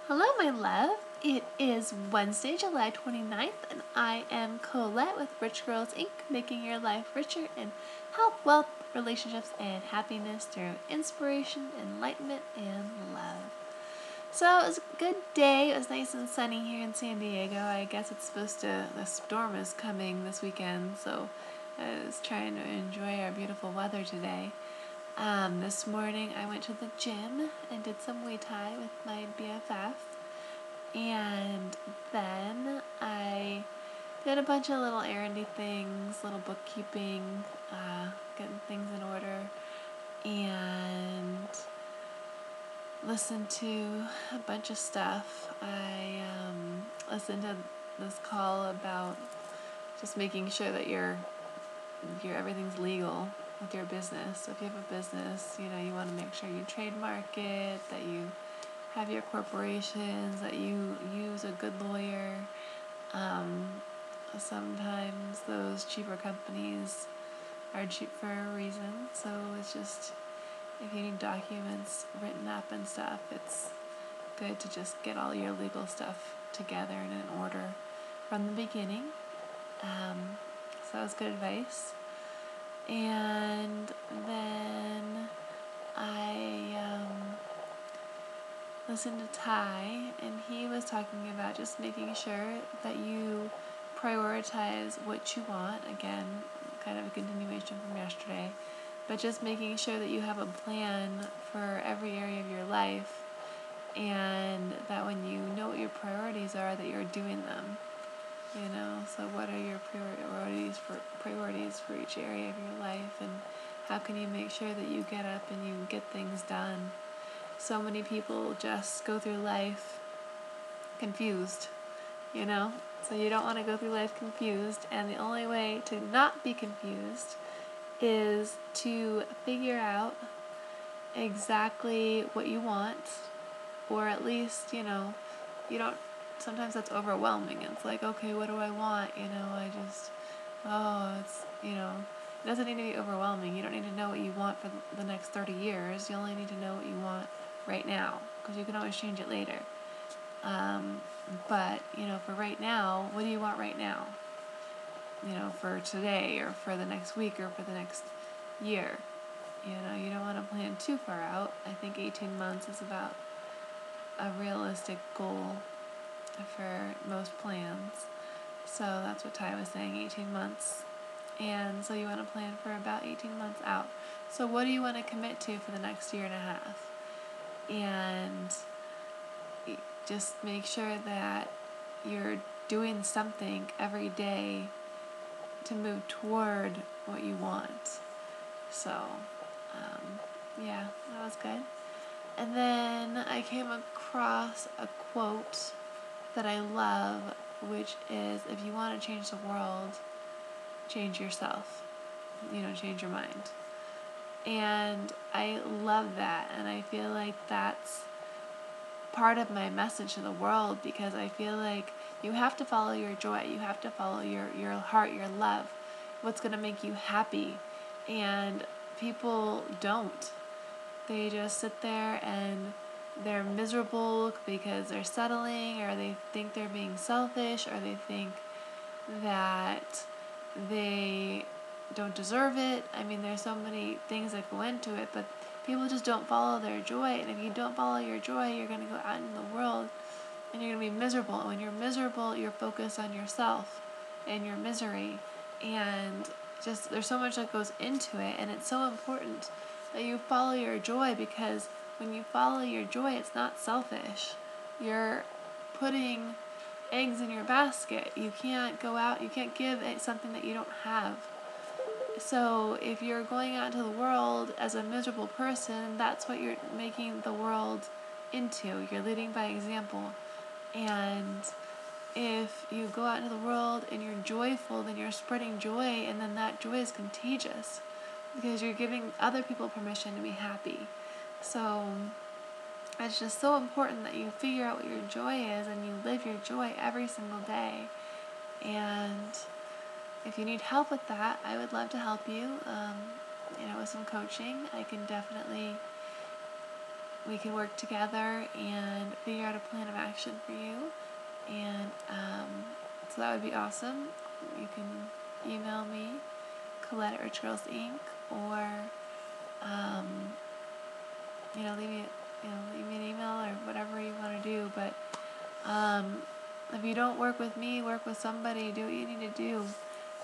Hello, my love. It is Wednesday, July 29th, and I am Colette with Rich Girls Inc., making your life richer in health, wealth, relationships, and happiness through inspiration, enlightenment, and love. So it was a good day. It was nice and sunny here in San Diego. I guess the storm is coming this weekend, so I was trying to enjoy our beautiful weather today. This morning I went to the gym and did some Muay Thai with my BFF, and then I did a bunch of little errandy things, little bookkeeping, getting things in order, and listened to a bunch of stuff. I listened to this call about just making sure that your everything's legal with your business. So if you have a business, you want to make sure you trademark it, that you have your corporations, that you use a good lawyer. Sometimes those cheaper companies are cheap for a reason, so it's just, if you need documents written up and stuff, it's good to just get all your legal stuff together and in order from the beginning. So that was good advice. And then I listened to Ty, and he was talking about just making sure that you prioritize what you want. Again, kind of a continuation from yesterday, but just making sure that you have a plan for every area of your life, and that when you know what your priorities are, that you're doing them. So what are your priorities for each area of your life, and how can you make sure that you get up and you get things done? So many people just go through life confused, So you don't want to go through life confused, and the only way to not be confused is to figure out exactly what you want, or at least, you don't, sometimes that's overwhelming. It's like, okay, what do I want? It doesn't need to be overwhelming. You don't need to know what you want for the next 30 years. You only need to know what you want right now, because you can always change it later. But, for right now, what do you want right now? For today, or for the next week, or for the next year. You don't want to plan too far out. I think 18 months is about a realistic goal for most plans. So that's what Ty was saying, 18 months. And so you want to plan for about 18 months out. So what do you want to commit to for the next year and a half? And just make sure that you're doing something every day to move toward what you want. So, that was good. And then I came across a quote that I love, which is, if you want to change the world, change yourself. Change your mind. And I love that, and I feel like that's part of my message to the world, because I feel like you have to follow your joy. You have to follow your heart, your love, what's going to make you happy. And people don't. They just sit there and they're miserable because they're settling, or they think they're being selfish, or they think that they don't deserve it. I mean, there's so many things that go into it, but people just don't follow their joy. And if you don't follow your joy, you're going to go out in the world and you're going to be miserable. And when you're miserable, you're focused on yourself and your misery. And just, there's so much that goes into it. And it's so important that you follow your joy, because when you follow your joy, it's not selfish. You're putting eggs in your basket. You can't go out, you can't give something that you don't have. So if you're going out into the world as a miserable person, that's what you're making the world into. You're leading by example. And if you go out into the world and you're joyful, then you're spreading joy, and then that joy is contagious, because you're giving other people permission to be happy. So it's just so important that you figure out what your joy is, and you live your joy every single day. And if you need help with that, I would love to help you. With some coaching, I can definitely we can work together and figure out a plan of action for you. And so that would be awesome. You can email me, Colette at Rich Girls Inc., or leave me an email or whatever you want to do. But if you don't work with me, work with somebody. Do what you need to do,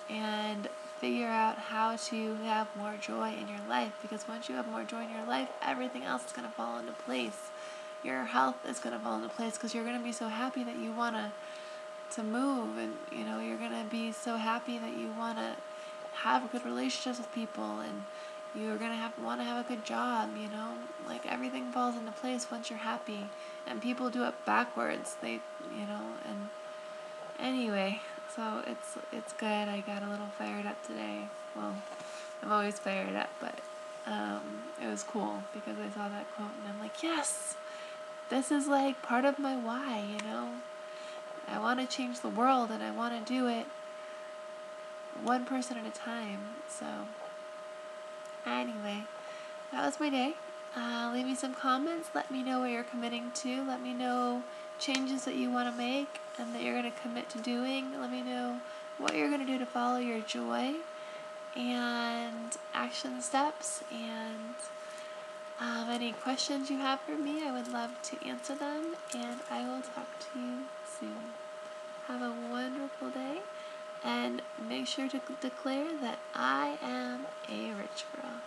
and figure out how to have more joy in your life. Because once you have more joy in your life, everything else is going to fall into place. Your health is going to fall into place because you're going to be so happy that you want to move, and you're going to be so happy that you want to have good relationships with people, and you're going to want to have a good job. Like everything falls into place once you're happy, and people do it backwards. And anyway, so it's good. I got a little fired up today. Well, I'm always fired up, but it was cool because I saw that quote and I'm like, yes, this is like part of my why. I want to change the world, and I want to do it one person at a time. So anyway, that was my day. Leave me some comments. Let me know what you're committing to. Let me know changes that you want to make and that you're going to commit to doing. Let me know what you're going to do to follow your joy and action steps. And any questions you have for me, I would love to answer them. And I will talk to you soon. Have a wonderful day. And make sure to declare that I am a rich girl.